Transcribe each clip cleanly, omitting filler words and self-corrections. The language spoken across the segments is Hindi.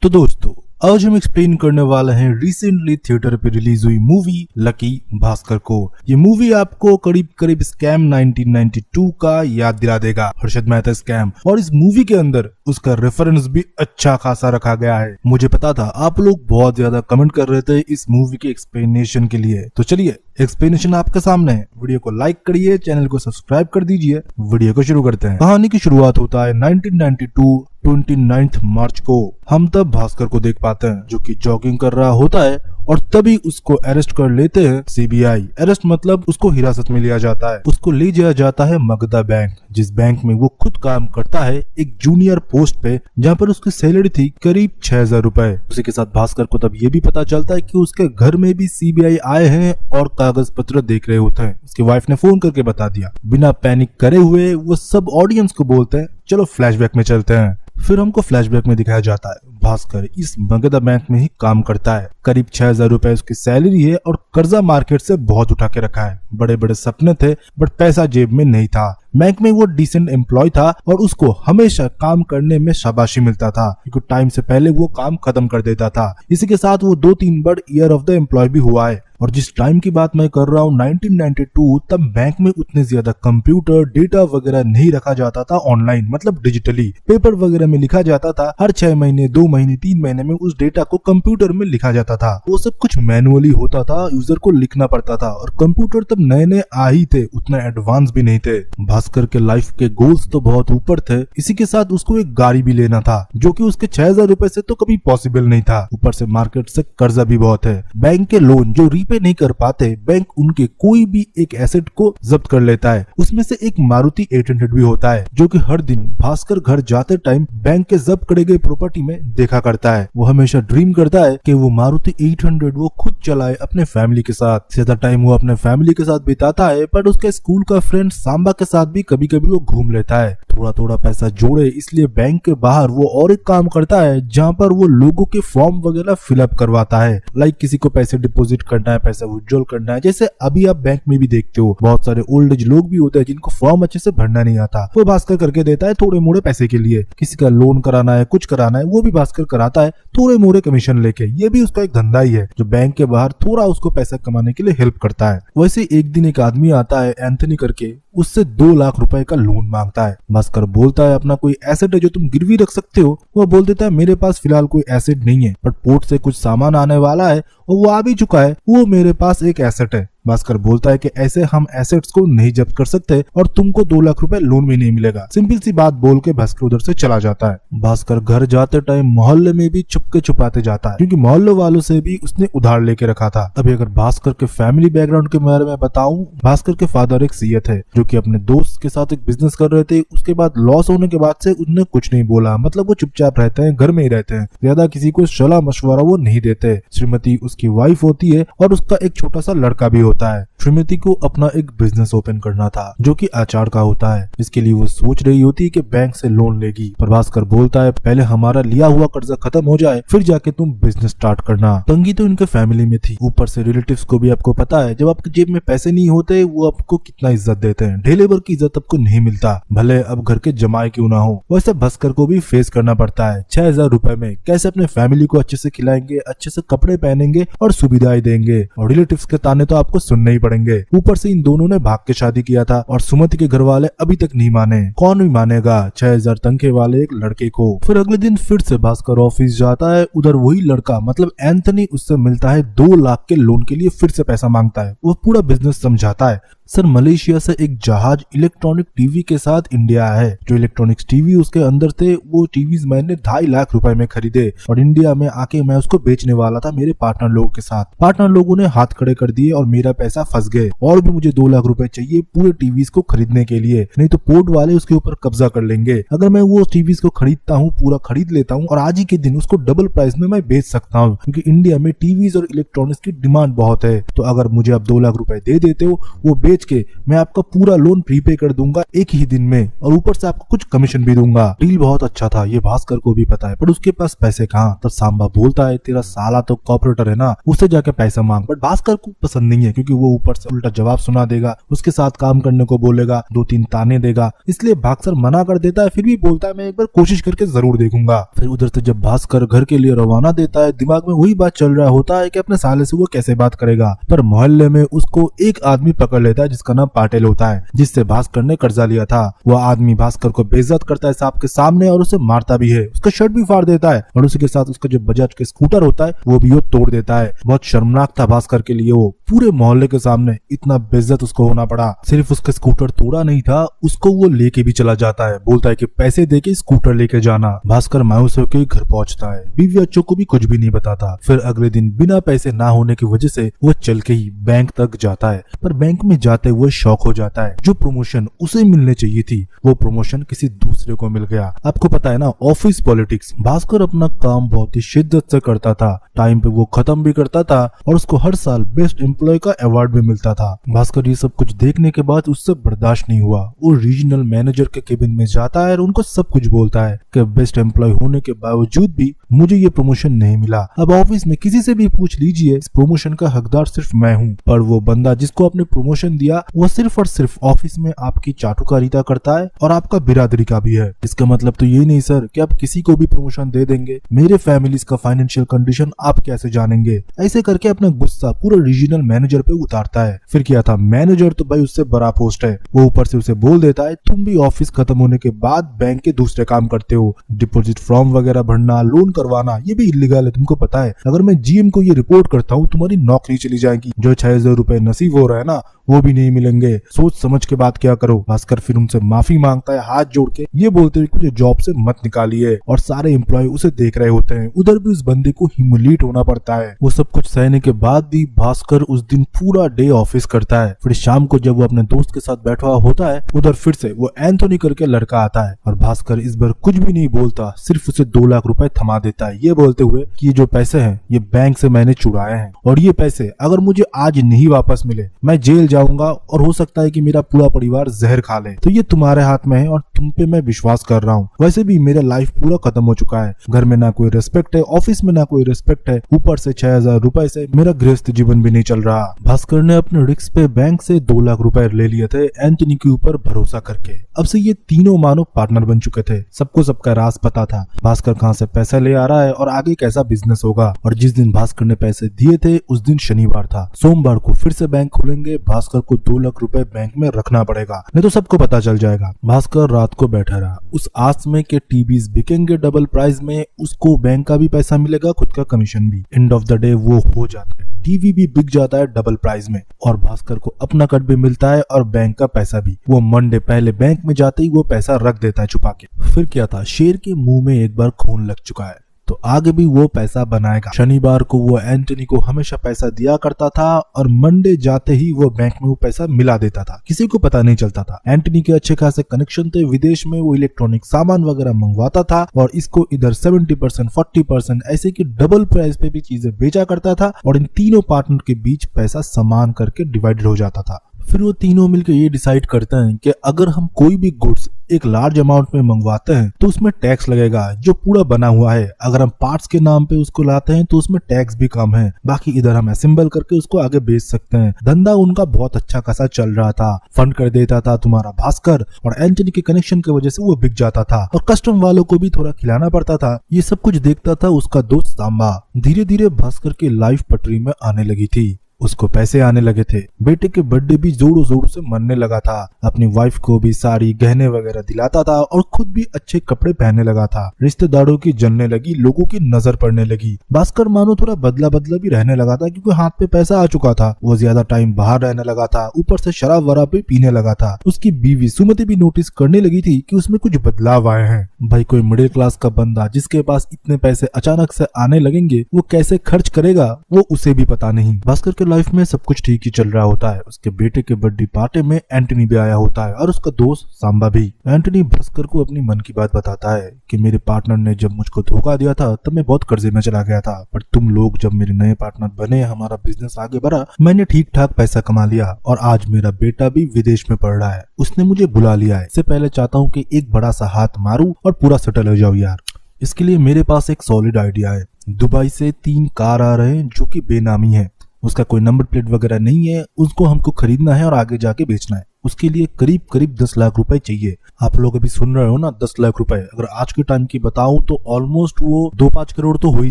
तो दोस्तों आज हम एक्सप्लेन करने वाले हैं रिसेंटली थिएटर पे रिलीज हुई मूवी लकी भास्कर को। ये मूवी आपको करीब करीब स्कैम 1992 का याद दिला देगा, हर्षद मेहता स्कैम। और इस मूवी के अंदर उसका रेफरेंस भी अच्छा खासा रखा गया है। मुझे पता था आप लोग बहुत ज्यादा कमेंट कर रहे थे इस मूवी के एक्सप्लेनेशन के लिए, तो चलिए एक्सप्लेनेशन आपके सामने है। वीडियो को लाइक करिए, चैनल को सब्सक्राइब कर दीजिए। वीडियो को शुरू करते हैं। कहानी की शुरुआत होता है 1992 29 मार्च को। हम तब भास्कर को देख पाते हैं जो कि जॉगिंग कर रहा होता है और तभी उसको अरेस्ट कर लेते हैं सीबीआई। अरेस्ट मतलब उसको हिरासत में लिया जाता है। उसको ले जाया जाता है मगधा बैंक, जिस बैंक में वो खुद काम करता है एक जूनियर पोस्ट पे, जहाँ पर उसकी सैलरी थी करीब 6000 रुपए। उसी के साथ भास्कर को तब ये भी पता चलता है कि उसके घर में भी सीबीआई आए हैं और कागज पत्र देख रहे होते हैं। उसकी वाइफ ने फोन करके बता दिया। बिना पैनिक करे हुए वो सब ऑडियंस को बोलते हैं चलो फ्लैशबैक में चलते हैं। फिर हमको फ्लैशबैक में दिखाया जाता है भास्कर इस मगधा बैंक में ही काम करता है। करीब 6000 रुपए उसकी सैलरी है और कर्जा मार्केट से बहुत उठा के रखा है। बड़े बड़े सपने थे बट पैसा जेब में नहीं था। बैंक में वो डिसेंट एम्प्लॉय था और उसको हमेशा काम करने में शाबाशी मिलता था क्योंकि टाइम से पहले वो काम खत्म कर देता था। इसी के साथ वो 2-3 बार ईयर ऑफ द एम्प्लॉय भी हुआ है। और जिस टाइम की बात मैं कर रहा हूँ 1992, तब बैंक में उतने ज्यादा कंप्यूटर डेटा वगैरह नहीं रखा जाता था ऑनलाइन, मतलब डिजिटली। पेपर वगैरह में लिखा जाता था। हर 6 महीने 2 महीने 3 महीने में उस डेटा को कंप्यूटर में लिखा जाता था। वो सब कुछ मैनुअली होता था, यूजर को लिखना पड़ता था। और कंप्यूटर तब नए नए आ ही थे, उतने एडवांस भी नहीं थे। भास्कर के लाइफ के गोल्स तो बहुत ऊपर थे। इसी के साथ उसको एक गाड़ी भी लेना था जो कि उसके 6000 रुपए से तो कभी पॉसिबल नहीं था। ऊपर से मार्केट से कर्जा भी बहुत है। बैंक के लोन जो रीपे नहीं कर पाते, बैंक उनके कोई भी एक एसेट को जब्त कर लेता है। उसमें से एक मारुति 800 भी होता है जो कि हर दिन भास्कर घर जाते टाइम बैंक के जब्त करे गए प्रॉपर्टी में देखा करता है। वो हमेशा ड्रीम करता है कि वो मारुति 800 वो खुद चलाए अपने फैमिली के साथ। ज्यादा टाइम वो अपने फैमिली के साथ बिताता है, पर उसके स्कूल का फ्रेंड सांबा के साथ भी कभी कभी वो घूम लेता है। थोड़ा थोड़ा पैसा जोड़े इसलिए बैंक के बाहर वो और एक काम करता है जहाँ पर वो लोगों के फॉर्म वगैरह फिलअप करवाता है। लाइक किसी को पैसे डिपॉजिट करना है, पैसा विड्रॉल करना है। जैसे अभी आप बैंक में भी देखते हो बहुत सारे ओल्ड एज लोग भी होते हैं जिनको फॉर्म अच्छे से भरना नहीं आता, वो भास्कर करके देता है थोड़े मोड़े पैसे के लिए। किसी का लोन कराना है, कुछ कराना है, वो भी भास्कर कराता है थोड़े मोड़े कमीशन लेके। ये भी उसका एक धंधा ही है जो बैंक के बाहर थोड़ा उसको पैसा कमाने के लिए हेल्प करता है। वैसे एक दिन एक आदमी आता है एंथनी करके, उससे 2 लाख रुपए का लोन मांगता है। भास्कर बोलता है अपना कोई एसेट है जो तुम गिरवी रख सकते हो। वो बोल देता है मेरे पास फिलहाल कोई एसेट नहीं है, बट पोर्ट से कुछ सामान आने वाला है और वो आ भी चुका है, वो मेरे पास एक एसेट है। भास्कर बोलता है कि ऐसे हम एसेट्स को नहीं जब्त कर सकते और तुमको 2 लाख रुपए लोन भी नहीं मिलेगा। सिंपल सी बात बोल के भास्कर उधर से चला जाता है। भास्कर घर जाते टाइम मोहल्ले में भी चुपके छुपाते जाता है क्योंकि मोहल्ले वालों से भी उसने उधार लेके रखा था। अभी अगर भास्कर के फैमिली बैकग्राउंड के बारे में बताऊं, भास्कर के फादर एक सीए थे जो कि अपने दोस्त के साथ एक बिजनेस कर रहे थे। उसके बाद लॉस होने के बाद से उन्होंने कुछ नहीं बोला, मतलब वो चुपचाप रहते हैं, घर में ही रहते हैं, ज्यादा किसी को सलाह मशवरा वो नहीं देते। श्रीमती उसकी वाइफ होती है और उसका एक छोटा सा लड़का भी होता है। श्रीमती को अपना एक बिजनेस ओपन करना था जो कि अचार का होता है। इसके लिए वो सोच रही होती है कि बैंक से लोन लेगी, पर भास्कर बोलता है पहले हमारा लिया हुआ कर्जा खत्म हो जाए फिर जाके तुम बिजनेस स्टार्ट करना। तंगी तो इनके फैमिली में थी, ऊपर से रिलेटिव्स को भी आपको पता है जब आपकी जेब में पैसे नहीं होते वो आपको कितना इज्जत देते हैं। ढेले भर की इज्जत आपको नहीं मिलता, भले अब घर के जमाए क्यों ना हो। वैसे भास्कर को भी फेस करना पड़ता है। 6000 रुपए में कैसे अपने फैमिली को अच्छे से खिलाएंगे, अच्छे से कपड़े पहनेंगे और सुविधाएं देंगे, और रिलेटिव्स के ताने तो आपको सुनने ही पड़ेंगे। ऊपर से इन दोनों ने भाग के शादी किया था और सुमति के घर वाले अभी तक नहीं माने। कौन भी मानेगा 6000 तनखे वाले एक लड़के को। फिर अगले दिन फिर से भास्कर ऑफिस जाता है। उधर वही लड़का मतलब एंथनी उससे मिलता है। 2 लाख के लोन के लिए फिर से पैसा मांगता है। वो पूरा बिजनेस समझाता है। सर मलेशिया से एक जहाज इलेक्ट्रॉनिक टीवी के साथ इंडिया है। जो इलेक्ट्रॉनिक्स टीवी उसके अंदर थे वो टीवीज मैंने 2.5 लाख रुपए में खरीदे और इंडिया में आके मैं उसको बेचने वाला था मेरे पार्टनर लोगों के साथ। पार्टनर लोगों ने हाथ खड़े कर दिए और मेरा पैसा फंस गए और भी मुझे 2 लाख रुपए चाहिए पूरे टीवीज को खरीदने के लिए, नहीं तो पोर्ट वाले उसके ऊपर कब्जा कर लेंगे। अगर मैं वो टीवीज को खरीदता हूँ, पूरा खरीद लेता हूँ और आज ही के दिन उसको डबल प्राइस में मैं बेच सकता हूँ क्योंकि इंडिया में टीवीज और इलेक्ट्रॉनिक्स की डिमांड बहुत है। तो अगर मुझे आप 2 लाख रुपए दे देते हो, वो बेच बेच के मैं आपका पूरा लोन प्रीपे कर दूंगा एक ही दिन में, और ऊपर से आपको कुछ कमीशन भी दूंगा। डील बहुत अच्छा था, ये भास्कर को भी पता है, पर उसके पास पैसे कहाँ। तब सांबा बोलता है तेरा साला तो कॉर्पोरेटर है ना, उससे जाके पैसा मांग। बट भास्कर को पसंद नहीं है, क्योंकि वो ऊपर से उल्टा जवाब सुना देगा, उसके साथ काम करने को बोलेगा, 2-3 ताने देगा। इसलिए भास्कर मना कर देता है, फिर भी बोलता है मैं एक बार कोशिश करके जरूर देखूंगा। फिर उधर से जब भास्कर घर के लिए रवाना देता है, दिमाग में वही बात चल रहा होता है कि अपने साले से वो कैसे बात करेगा। पर मोहल्ले में उसको एक आदमी पकड़ लेता है जिसका नाम पाटिल होता है, जिससे भास्कर ने कर्जा लिया था। वह आदमी भास्कर को बेइज्जत करता है साहब के सामने और उसे मारता भी है, उसका शर्ट भी फाड़ देता है, और उसी के साथ उसका जो बजाज के स्कूटर होता है वो भी वो तोड़ देता है। बहुत शर्मनाक था भास्कर के लिए, वो पूरे मोहल्ले के सामने इतना बेइज्जत उसको होना पड़ा। सिर्फ उसका स्कूटर तोड़ा नहीं था, उसको वो लेके भी चला जाता है, बोलता है कि पैसे देके स्कूटर लेके जाना। भास्कर मायूस होकर घर पहुंचता है, बीवी बच्चों को भी कुछ भी नहीं बताता। फिर अगले दिन बिना पैसे ना होने की वजह से वो चल के ही बैंक तक जाता है, पर बैंक में जाते हुए शॉक हो जाता है। जो प्रमोशन उसे मिलने चाहिए थी वो प्रमोशन किसी दूसरे को मिल गया। आपको पता है ना, ऑफिस पॉलिटिक्स। भास्कर अपना काम बहुत ही शिद्दत से करता था, टाइम पे वो खत्म भी करता था, और उसको हर साल बेस्ट एम्प्लॉय का अवार्ड भी मिलता था। भास्कर ये सब कुछ देखने के बाद उससे बर्दाश्त नहीं हुआ, वो रीजनल मैनेजर के केबिन में जाता है और उनको सब कुछ बोलता है कि बेस्ट एम्प्लॉय होने के बावजूद भी मुझे ये प्रमोशन नहीं मिला। अब ऑफिस में किसी से भी पूछ लीजिए, इस प्रमोशन का हकदार सिर्फ मैं हूँ। पर वो बंदा जिसको आपने प्रमोशन दिया वो सिर्फ और सिर्फ ऑफिस में आपकी चाटुकारिता करता है और आपका बिरादरी का भी है। इसका मतलब तो ये नहीं सर कि आप किसी को भी प्रमोशन दे देंगे, मेरे फैमिली का फाइनेंशियल कंडीशन आप कैसे जानेंगे। ऐसे करके अपना गुस्सा पूरा रीजनल मैनेजर पे उतारता है। फिर क्या था, मैनेजर तो भाई उससे बड़ा पोस्ट है, वो ऊपर से उसे बोल देता है तुम भी ऑफिस खत्म होने के बाद बैंक के दूसरे काम करते हो, डिपॉजिट फॉर्म वगैरह भरना, लोन करवाना, ये भी इलीगल है, तुमको पता है। अगर मैं जीएम को ये रिपोर्ट करता हूँ तुम्हारी नौकरी चली जाएगी, जो 6000 रुपए नसीब हो रहा है ना वो भी नहीं मिलेंगे, सोच समझ के बात क्या करो। भास्कर फिर उनसे माफी मांगता है हाथ जोड़ के, ये बोलते हुए मुझे जॉब से मत निकालिए, और सारे एम्प्लॉय उसे देख रहे होते हैं। उधर भी उस बंदे को ह्यूमिलेट होना पड़ता है। वो सब कुछ सहने के बाद भी भास्कर उस दिन पूरा डे ऑफिस करता है। फिर शाम को जब वो अपने दोस्त के साथ बैठा हुआ होता है, उधर फिर से वो एंथोनी करके लड़का आता है, और भास्कर इस बार कुछ भी नहीं बोलता, सिर्फ उसे 2 लाख रुपए थमा देता है, ये बोलते हुए कि ये जो पैसे हैं ये बैंक से मैंने चुराए हैं, और ये पैसे अगर मुझे आज नहीं वापस मिले मैं जेल जाऊंगा, और हो सकता है कि मेरा पूरा परिवार जहर खा ले, तो ये तुम्हारे हाथ में है और तुम पे मैं विश्वास कर रहा हूँ। वैसे भी मेरा लाइफ पूरा खत्म हो चुका है, घर में ना कोई रिस्पेक्ट है, ऑफिस में ना कोई रिस्पेक्ट है, ऊपर से 6000 रुपए से मेरा गृहस्थ जीवन भी नहीं चल रहा। भास्कर ने अपने रिस्क पे बैंक से 2 लाख रुपए ले लिए थे एंथोनी के ऊपर भरोसा करके। अब से ये तीनों मानो पार्टनर बन चुके थे, सबको सबका राज पता था, भास्कर कहाँ से पैसा ले आ रहा है और आगे कैसा बिजनेस होगा। और जिस दिन भास्कर ने पैसे दिए थे उस दिन शनिवार था, सोमवार को फिर से बैंक खुलेंगे, भास्कर को 2 लाख रुपए बैंक में रखना पड़ेगा, नहीं तो सबको पता चल जाएगा। भास्कर रात को बैठा रहा उस आस में कि टीवीज बिकेंगे डबल प्राइस में, उसको बैंक का भी पैसा मिलेगा, खुद का कमीशन भी। एंड ऑफ द डे वो हो जाता है, टीवी भी बिक जाता है डबल प्राइस में, और भास्कर को अपना कट भी मिलता है और बैंक का पैसा भी। वो मंडे पहले बैंक में जाते ही वो पैसा रख देता है छुपा के। फिर क्या था, शेर के मुंह में एक बार खून लग चुका है तो आगे भी वो पैसा बनाएगा। शनिवार को वो एंटनी को हमेशा पैसा दिया करता था, और मंडे जाते ही वो बैंक में वो पैसा मिला देता था, किसी को पता नहीं चलता था। एंटनी के अच्छे खासे कनेक्शन थे विदेश में, वो इलेक्ट्रॉनिक सामान वगैरह मंगवाता था, और इसको इधर 70% 40% ऐसे की डबल प्राइस पे भी चीजें बेचा करता था, और इन तीनों पार्टनर के बीच पैसा समान करके डिवाइडेड हो जाता था। फिर वो तीनों मिलकर ये डिसाइड करते हैं कि अगर हम कोई भी गुड्स एक लार्ज अमाउंट में मंगवाते हैं तो उसमें टैक्स लगेगा जो पूरा बना हुआ है, अगर हम पार्ट्स के नाम पे उसको लाते हैं तो उसमें टैक्स भी कम है, बाकी इधर हम असेंबल करके उसको आगे बेच सकते हैं। धंधा उनका बहुत अच्छा खासा चल रहा था, फंड कर देता था तुम्हारा भास्कर, और एंटनी के कनेक्शन की वजह से वो बिक जाता था, और कस्टम वालों को भी थोड़ा खिलाना पड़ता था। ये सब कुछ देखता था उसका दोस्त सांबा। धीरे धीरे भास्कर की लाइफ पटरी में आने लगी थी, उसको पैसे आने लगे थे, बेटे के बर्थडे भी जोरों जोरों से मनने लगा था, अपनी वाइफ को भी साड़ी गहने वगैरह दिलाता था, और खुद भी अच्छे कपड़े पहनने लगा था। रिश्तेदारों की जलने लगी, लोगों की नजर पड़ने लगी। भास्कर मानो थोड़ा बदला बदला भी रहने लगा था, क्योंकि हाथ पे पैसा आ चुका था, वो ज्यादा टाइम बाहर रहने लगा था, ऊपर से शराब वराब भी पीने लगा था। उसकी बीवी सुमति भी नोटिस करने लगी थी कि उसमें कुछ बदलाव आए हैं। भाई कोई मिडिल क्लास का बंदा जिसके पास इतने पैसे अचानक से आने लगेंगे वो कैसे खर्च करेगा वो उसे भी पता नहीं। भास्कर के के लाइफ में सब कुछ ठीक ही चल रहा होता है। उसके बेटे के बर्थडे पार्टी में एंटनी भी आया होता है और उसका दोस्त सांबा भी। एंटनी भास्कर को अपनी मन की बात बताता है कि मेरे पार्टनर ने जब मुझको धोखा दिया था तब मैं बहुत कर्जे में चला गया था, पर तुम लोग जब मेरे नए पार्टनर बने, हमारा बिजनेस आगे बढ़ा, मैंने ठीक ठाक पैसा कमा लिया और आज मेरा बेटा भी विदेश में पढ़ रहा है। उसने मुझे बुला लिया है। इससे पहले चाहता हूँ कि एक बड़ा सा हाथ मारूं और पूरा सेटल हो जाओ यार। इसके लिए मेरे पास एक सॉलिड आइडिया है। दुबई से 3 कार आ रहे हैं जो कि बेनामी है, उसका कोई नंबर प्लेट वगैरह नहीं है, उसको हमको खरीदना है और आगे जाके बेचना है। उसके लिए करीब करीब 10 लाख रुपए चाहिए। आप लोग अभी सुन रहे हो ना, 10 लाख रुपए, अगर आज के टाइम की बताऊं तो ऑलमोस्ट वो 2-5 करोड़ तो हो ही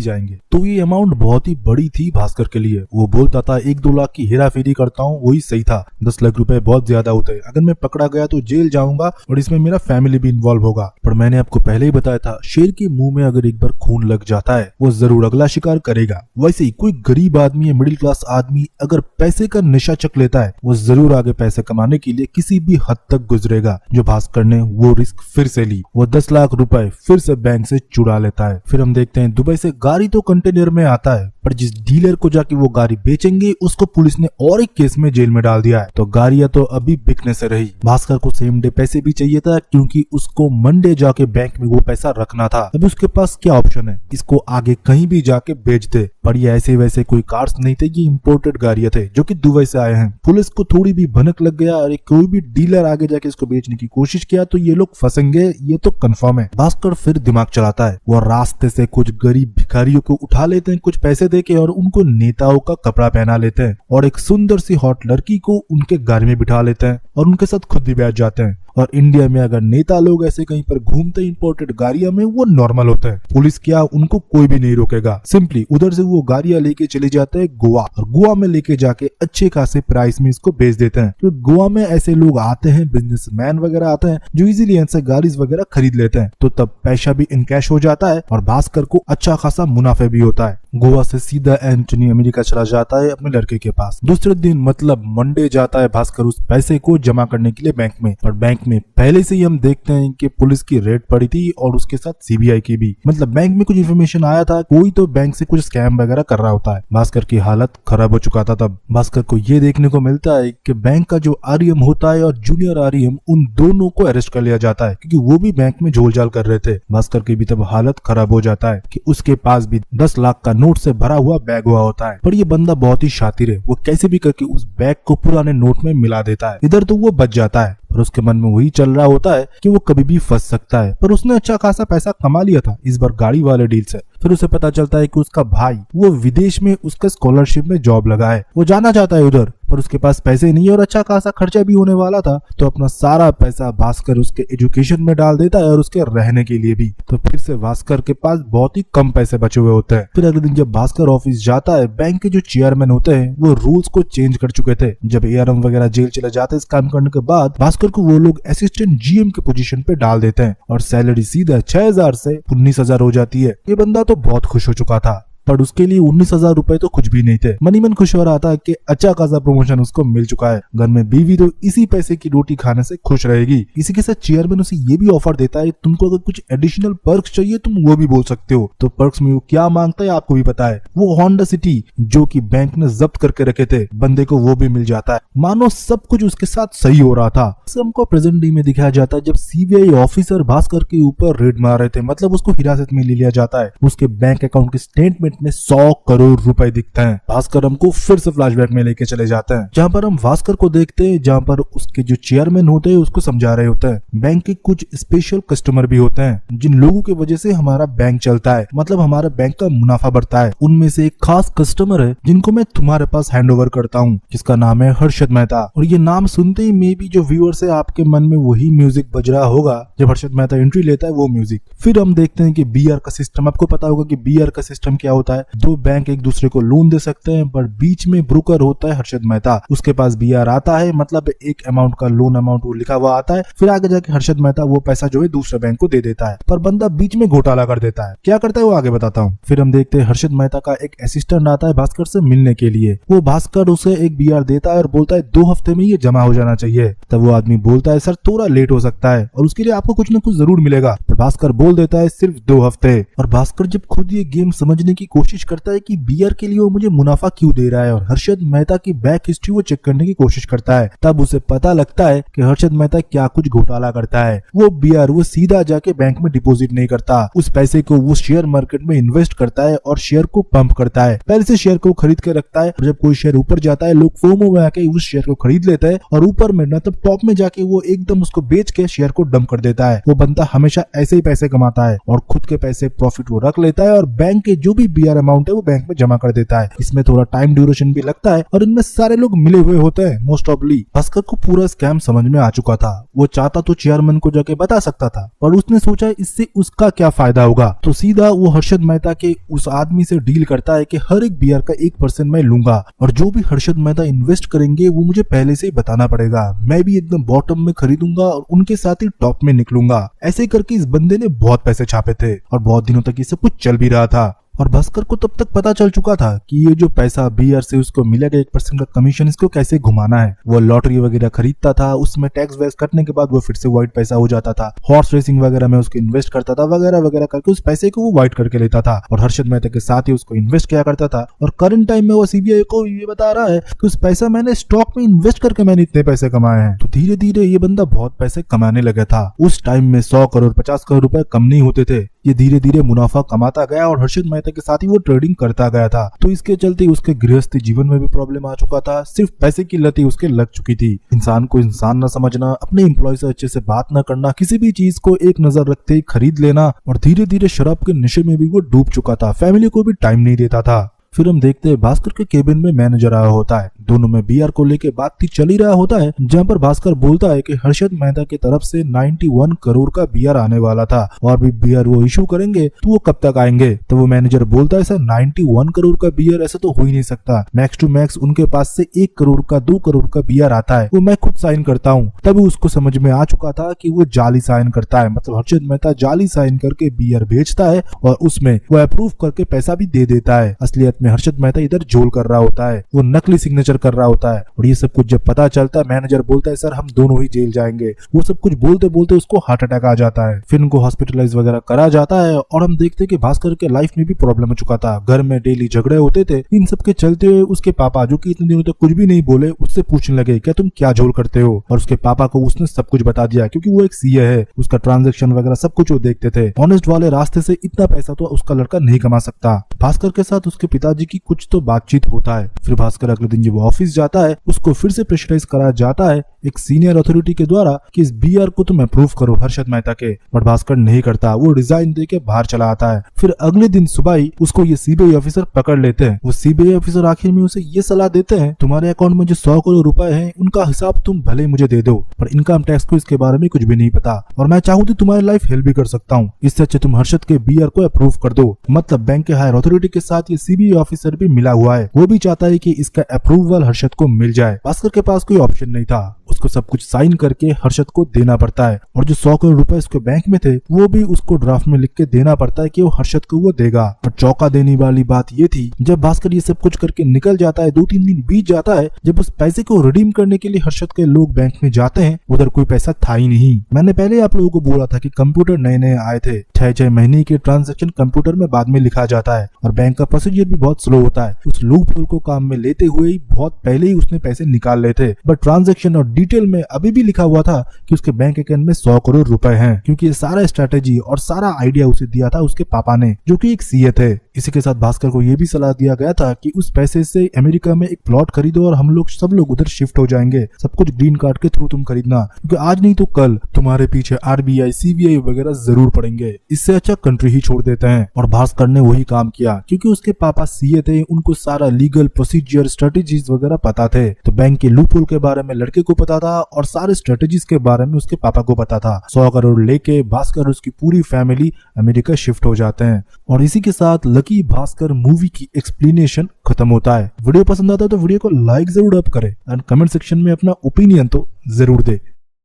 जाएंगे। तो ये अमाउंट बहुत ही बड़ी थी भास्कर के लिए। वो बोलता था 1-2 लाख की हेरा फेरी करता हूँ, वही सही था। 10 लाख रुपए बहुत ज्यादा होते हैं। अगर मैं पकड़ा गया तो जेल जाऊंगा और इसमें मेरा फैमिली भी इन्वॉल्व होगा। पर मैंने आपको पहले ही बताया था, शेर के मुंह में अगर एक बार खून लग जाता है वो जरूर अगला शिकार करेगा। वैसे ही कोई गरीब आदमी या मिडिल क्लास आदमी अगर पैसे का नशा चख लेता है, वो जरूर आगे पैसे कमाने के लिए किसी भी हद तक गुजरेगा। जो भास्कर ने वो रिस्क फिर से ली, वो 10 लाख रुपए फिर से बैंक से चुरा लेता है। फिर हम देखते हैं दुबई से गाड़ी तो कंटेनर में आता है, पर जिस डीलर को जाके वो गाड़ी बेचेंगे उसको पुलिस ने और एक केस में जेल में डाल दिया है। तो गाड़ियां तो अभी बिकने से रही। भास्कर को सेम डे पैसे भी चाहिए था क्योंकि उसको मंडे जाके बैंक में वो पैसा रखना था। अभी उसके पास क्या ऑप्शन है, इसको आगे कहीं भी जाके बेच दे। पर ये ऐसे वैसे कोई कार्स नहीं थे, ये इम्पोर्टेड गाड़ियां थे जो कि दुबई से आए हैं। पुलिस को थोड़ी भी भनक लग गया और कोई भी डीलर आगे जाके इसको बेचने की कोशिश किया तो ये लोग फंसेंगे, ये तो कंफर्म है। भास्कर फिर दिमाग चलाता है। वो रास्ते से कुछ गरीब भिखारियों को उठा लेते हैं कुछ पैसे देके और उनको नेताओं का कपड़ा पहना लेते हैं और एक सुंदर सी हॉट लड़की को उनके गाड़ी में बिठा लेते हैं और उनके साथ खुद भी बैठ जाते हैं। और इंडिया में अगर नेता लोग ऐसे कहीं पर घूमते इंपोर्टेड गाड़ियां में, वो नॉर्मल होता है। पुलिस क्या, उनको कोई भी नहीं रोकेगा। सिंपली उधर से वो गाड़ियां लेके चले जाते हैं गोवा, और गोवा में लेके जाके अच्छे खासे प्राइस में इसको बेच देते हैं। तो गोवा में ऐसे लोग आते हैं, बिजनेसमैन वगैरह आते हैं जो इजीली इनसे गाड़ी वगैरह खरीद लेते हैं। तो तब पैसा भी इनकैश हो जाता है और भास्कर को अच्छा खासा मुनाफे भी होता है। गोवा से सीधा एंटनी अमेरिका चला जाता है अपने लड़के के पास। दूसरे दिन मतलब मंडे जाता है भास्कर उस पैसे को जमा करने के लिए बैंक में। और बैंक में पहले से ही हम देखते हैं कि पुलिस की रेड पड़ी थी और उसके साथ सीबीआई की भी। मतलब बैंक में कुछ इन्फॉर्मेशन आया था, कोई तो बैंक से कुछ स्कैम वगैरह कर रहा होता है। भास्कर की हालत खराब हो चुका था। तब भास्कर को ये देखने को मिलता है कि बैंक का जो आरएम होता है और जूनियर आरएम, उन दोनों को अरेस्ट कर लिया जाता है क्योंकि वो भी बैंक में झोलझाल कर रहे थे। भास्कर की भी तब हालत खराब हो जाता है कि उसके पास भी 10 लाख का नोट से भरा हुआ बैग हुआ होता है। पर ये बंदा बहुत ही शातिर है, वो कैसे भी करके उस बैग को पुराने नोट में मिला देता है। इधर तो वो बच जाता है, पर उसके मन में वही चल रहा होता है कि वो कभी भी फंस सकता है। पर उसने अच्छा खासा पैसा कमा लिया था इस बार गाड़ी वाले डील से। फिर उसे पता चलता है कि उसका भाई वो विदेश में उसका स्कॉलरशिप में जॉब लगा है, वो जाना चाहता है उधर, पर उसके पास पैसे नहीं है और अच्छा खासा खर्चा भी होने वाला था। तो अपना सारा पैसा भास्कर उसके एजुकेशन में डाल देता है और उसके रहने के लिए भी। तो फिर से भास्कर के पास बहुत ही कम पैसे बचे हुए होते हैं। फिर अगले दिन जब भास्कर ऑफिस जाता है, बैंक के जो चेयरमैन होते हैं वो रूल्स को चेंज कर चुके थे। जब एआरएम वगैरह जेल चले जाते हैं इस काम करने के बाद, भास्कर को वो लोग असिस्टेंट जीएम के पोजीशन पे डाल देते हैं और सैलरी सीधा 6,000 से 19,000 हो जाती है। ये बंदा तो बहुत खुश हो चुका था, पर उसके लिए 19,000 रुपए तो कुछ भी नहीं थे। मनी मन खुश हो रहा था कि अच्छा खासा प्रमोशन उसको मिल चुका है। घर में बीवी तो इसी पैसे की रोटी खाने से खुश रहेगी। इसी के साथ चेयरमैन उसे ये भी ऑफर देता है, तुमको अगर कुछ एडिशनल पर्क्स चाहिए तुम वो भी बोल सकते हो। तो पर्क्स में वो क्या मांगता है आपको भी पता है, वो होंडा सिटी जो कि बैंक ने जब्त करके रखे थे, बंदे को वो भी मिल जाता है। मानो सब कुछ उसके साथ सही हो रहा था। हमको प्रेजेंट डे में दिखाया जाता है जब सीबीआई ऑफिसर भास्कर के ऊपर रेड मार रहे थे, मतलब उसको हिरासत में ले लिया जाता है। उसके बैंक अकाउंट के स्टेटमेंट में 100 करोड़ रुपए दिखते हैं। भास्कर हमको फिर से फ्लैशबैक में लेके चले जाते हैं, जहां पर हम भास्कर को देखते हैं, जहां पर उसके जो चेयरमैन होते हैं उसको समझा रहे होते हैं। बैंक के कुछ स्पेशल कस्टमर भी होते हैं जिन लोगों की वजह से हमारा बैंक चलता है, मतलब हमारा बैंक का मुनाफा बढ़ता है। उनमें से एक खास कस्टमर है जिनको मैं तुम्हारे पास हैंड ओवर करता हूँ, जिसका नाम है हर्षद मेहता। और ये नाम सुनते ही मे बी जो व्यूअर्स है आपके मन में वही म्यूजिक बज रहा होगा जब हर्षद मेहता एंट्री लेता है, वो म्यूजिक। फिर हम देखते हैं कि बीआर का सिस्टम, आपको पता होगा कि बीआर का सिस्टम क्या होता है। दो बैंक एक दूसरे को लोन दे सकते हैं, पर बीच में ब्रोकर होता है हर्षद मेहता। उसके पास बीआर आता है, मतलब एक अमाउंट का लोन अमाउंट वो लिखा हुआ आता है। फिर आगे जाके हर्षद मेहता वो पैसा जो है दूसरे बैंक को दे देता है, पर बंदा बीच में घोटाला कर देता है। क्या करता है वो आगे बताता हूँ। फिर हम देखते हैं हर्षद मेहता का एक असिस्टेंट आता है भास्कर से मिलने के लिए। वो भास्कर उसे एक बीआर देता है और बोलता है 2 हफ्ते में ये जमा हो जाना चाहिए। तब वो आदमी बोलता है सर थोड़ा लेट हो सकता है और उसके लिए आपको कुछ न कुछ जरूर मिलेगा। पर भास्कर बोल देता है सिर्फ 2 हफ्ते। और भास्कर जब खुद ये गेम समझने की कोशिश करता है कि बीआर के लिए वो मुझे मुनाफा क्यों दे रहा है और हर्षद मेहता की बैक हिस्ट्री वो चेक करने की कोशिश करता है, तब उसे पता लगता है कि हर्षद मेहता क्या कुछ घोटाला करता है। वो बीआर वो सीधा जाके बैंक में डिपॉजिट नहीं करता, उस पैसे को वो शेयर मार्केट में इन्वेस्ट करता है और शेयर को पंप करता है। पहले से शेयर को खरीद के रखता है और जब कोई शेयर ऊपर जाता है लोग फोमो में आके उस शेयर को खरीद लेते हैं और ऊपर में मतलब टॉप में जाके वो एकदम उसको बेच के शेयर को डंप कर देता है। वो बंदा हमेशा ऐसे ही पैसे कमाता है और खुद के पैसे प्रॉफिट वो रख लेता है और बैंक के जो भी बीआर अमाउंट है वो बैंक में जमा कर देता है। इसमें थोड़ा टाइम ड्यूरेशन भी लगता है और इनमें सारे लोग मिले हुए होते हैं मोस्ट ऑफली। भास्कर को पूरा स्कैम समझ में आ चुका था। वो चाहता तो चेयरमैन को जाके बता सकता था, पर उसने सोचा इससे उसका क्या फायदा होगा, तो सीधा वो हर्षद मेहता के उस आदमी से डील करता है कि हर एक बीआर का 1% मैं लूंगा और जो भी हर्षद मेहता इन्वेस्ट करेंगे वो मुझे पहले से ही बताना पड़ेगा। मैं भी एकदम बॉटम में खरीदूंगा और उनके साथ ही टॉप में निकलूंगा। ऐसे करके इस बंदे ने बहुत पैसे छापे थे और बहुत दिनों तक ये सब कुछ चल भी रहा था। और भास्कर को तब तक पता चल चुका था कि ये जो पैसा बीआर से उसको मिलेगा 1% का कमीशन, इसको कैसे घुमाना है। वो लॉटरी वगैरह खरीदता था, उसमें टैक्स वैक्स कटने के बाद वो फिर से व्हाइट पैसा हो जाता था। हॉर्स रेसिंग वगैरह में उसको इन्वेस्ट करता था वगैरह वगैरह करके उस पैसे को वो व्हाइट करके लेता था और हर्षद मेहता के साथ ही उसको इन्वेस्ट किया करता था। और करंट टाइम में वो सीबीआई को ये बता रहा है कि उस पैसा मैंने स्टॉक में इन्वेस्ट करके मैंने इतने पैसे कमाए हैं। तो धीरे धीरे ये बंदा बहुत पैसे कमाने लगा था। उस टाइम में 100 करोड़ 50 करोड़ रुपए कम नहीं होते थे। ये धीरे धीरे मुनाफा कमाता गया और हर्षद मेहता के साथ ही वो ट्रेडिंग करता गया था। तो इसके चलते उसके गृहस्थी जीवन में भी प्रॉब्लम आ चुका था। सिर्फ पैसे की लत ही उसके लग चुकी थी। इंसान को इंसान न समझना, अपने एम्प्लॉय से अच्छे से बात न करना, किसी भी चीज को एक नजर रखते ही खरीद लेना और धीरे धीरे शराब के नशे में भी वो डूब चुका था। फैमिली को भी टाइम नहीं देता था। फिर हम देखते हैं भास्कर के केबिन में मैनेजर आया होता है। दोनों में बीआर को लेके बातचीत चल ही रहा होता है, जहां पर भास्कर बोलता है कि हर्षद मेहता की तरफ से 91 करोड़ का बीआर आने वाला था और भी बीआर वो इशू करेंगे तो वो कब तक आएंगे। तो वो मैनेजर बोलता है सर 91 करोड़ का बीआर ऐसा तो हो ही नहीं सकता। मैक्स टू मैक्स उनके पास से 1 करोड़ का 2 करोड़ का बीआर आता है, वो मैं खुद साइन करता हूँ। तभी उसको समझ में आ चुका था कि वो जाली साइन करता है, मतलब हर्षद मेहता जाली साइन करके बीआर बेचता है और उसमें वो अप्रूव करके पैसा भी दे देता है। असलियत में हर्षद मेहता इधर झोल कर रहा होता है, वो नकली सिग्नेचर कर रहा होता है। और ये सब कुछ जब पता चलता है मैनेजर बोलता है सर हम दोनों ही जेल जाएंगे। वो सब कुछ बोलते बोलते उसको हार्ट अटैक आ जाता है। फिर उनको हॉस्पिटलाइज वगैरह करा जाता है और हम देखते हैं कि भास्कर के लाइफ में भी प्रॉब्लम हो चुका था। घर में डेली झगड़े होते थे। इन सब के चलते हुए उसके पापा, जो कि इतने दिनों तक कुछ भी नहीं बोले, उससे पूछने लगे क्या तुम क्या झोल करते हो। और उसके पापा को उसने सब कुछ बता दिया क्योंकि वो एक सीए है, उसका ट्रांजेक्शन वगैरह सब कुछ वो देखते थे। ऑनेस्ट वाले रास्ते से इतना पैसा तो उसका लड़का नहीं कमा सकता। भास्कर के साथ उसके पिताजी की कुछ तो बातचीत होता है। फिर भास्कर अगले दिन जब ऑफिस जाता है उसको फिर से प्रेशराइज कराया जाता है एक सीनियर अथॉरिटी के द्वारा कि इस बीआर को तुम अप्रूव करो हर्षद मेहता के। बट भास्कर नहीं करता, वो रिजाइन देके बाहर चला आता है। फिर अगले दिन सुबह ही उसको ये सीबीआई ऑफिसर पकड़ लेते हैं। वो सीबीआई ऑफिसर आखिर में उसे ये सलाह देते हैं तुम्हारे अकाउंट में जो 100 करोड़ रुपए हैं उनका हिसाब तुम भले मुझे दे दो, पर इनकम टैक्स को इसके बारे में कुछ भी नहीं पता और मैं चाहूँ तो तुम्हारी लाइफ हेल्प भी कर सकता हूँ। इससे अच्छे तुम हर्षद के बीआर को अप्रूव कर दो। मतलब बैंक के हायर अथॉरिटी के साथ ये सीबीआई ऑफिसर भी मिला हुआ है। वो भी चाहता है कि इसका अप्रूवल हर्षद को मिल जाए। भास्कर के पास कोई ऑप्शन नहीं था, उसको सब कुछ साइन करके हर्षद को देना पड़ता है और जो 100 करोड़ रुपए उसके बैंक में थे वो भी उसको ड्राफ्ट में लिख के देना पड़ता है कि वो हर्षद को वो देगा। और चौंका देने वाली बात ये थी जब भास्कर ये सब कुछ करके निकल जाता है, 2-3 दिन बीत जाता है, जब उस पैसे को रिडीम करने के लिए हर्षद के लोग बैंक में जाते हैं उधर कोई पैसा था ही नहीं। मैंने पहले आप लोगों को बोला था कि कंप्यूटर नए नए आए थे, 6-6 महीने के ट्रांजेक्शन कंप्यूटर में बाद में लिखा जाता है और बैंक का प्रोसीजर भी बहुत स्लो होता है। उस लूप होल को काम में लेते हुए ही बहुत पहले ही उसने पैसे निकाल लिए थे, बट ट्रांजेक्शन और डिटेल में अभी भी लिखा हुआ था कि उसके बैंक अकाउंट में 100 करोड़ रुपए हैं, क्योंकि ये सारा स्ट्रेटेजी और सारा आइडिया उसे दिया था उसके पापा ने, जो कि एक सीए थे। इसी के साथ भास्कर को ये भी सलाह दिया गया था कि उस पैसे से अमेरिका में एक प्लॉट खरीदो और हम लोग सब लोग उधर शिफ्ट हो जाएंगे। सब कुछ ग्रीन कार्ड के थ्रू तुम खरीदना, क्योंकि आज नहीं तो कल तुम्हारे पीछे आरबीआई सीबीआई वगैरह जरूर पड़ेंगे। इससे अच्छा कंट्री ही छोड़ देते हैं। और भास्कर ने वही काम किया, क्योंकि उसके पापा सीए थे, उनको सारा लीगल प्रोसीजर स्ट्रेटेजीज वगैरह पता थे। तो बैंक के लूप होल के बारे में लड़के को पता था और सारे स्ट्रेटेजीज के बारे में उसके पापा को पता था। 100 करोड़ लेके भास्कर और उसकी पूरी फैमिली अमेरिका शिफ्ट हो जाते हैं। और इसी के साथ लकी भास्कर मूवी की एक्सप्लेनेशन खत्म होता है। वीडियो पसंद आता है तो वीडियो को लाइक जरूर अप करें एंड कमेंट सेक्शन में अपना ओपिनियन तो जरूर दे।